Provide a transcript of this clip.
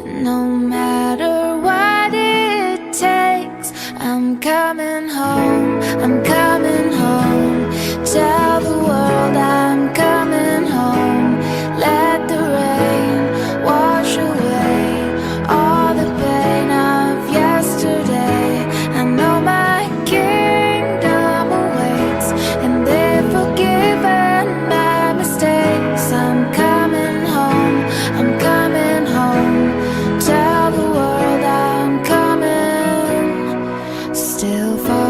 No matter what it takes, I'm coming home, I'm coming home. Tell the world I'm coming home. Let the rain wash away all the pain of yesterday. I know my kingdom awaits, and they've forgiven my mistakes. I'm coming home, I'm coming home. Tell the world I'm coming. Still far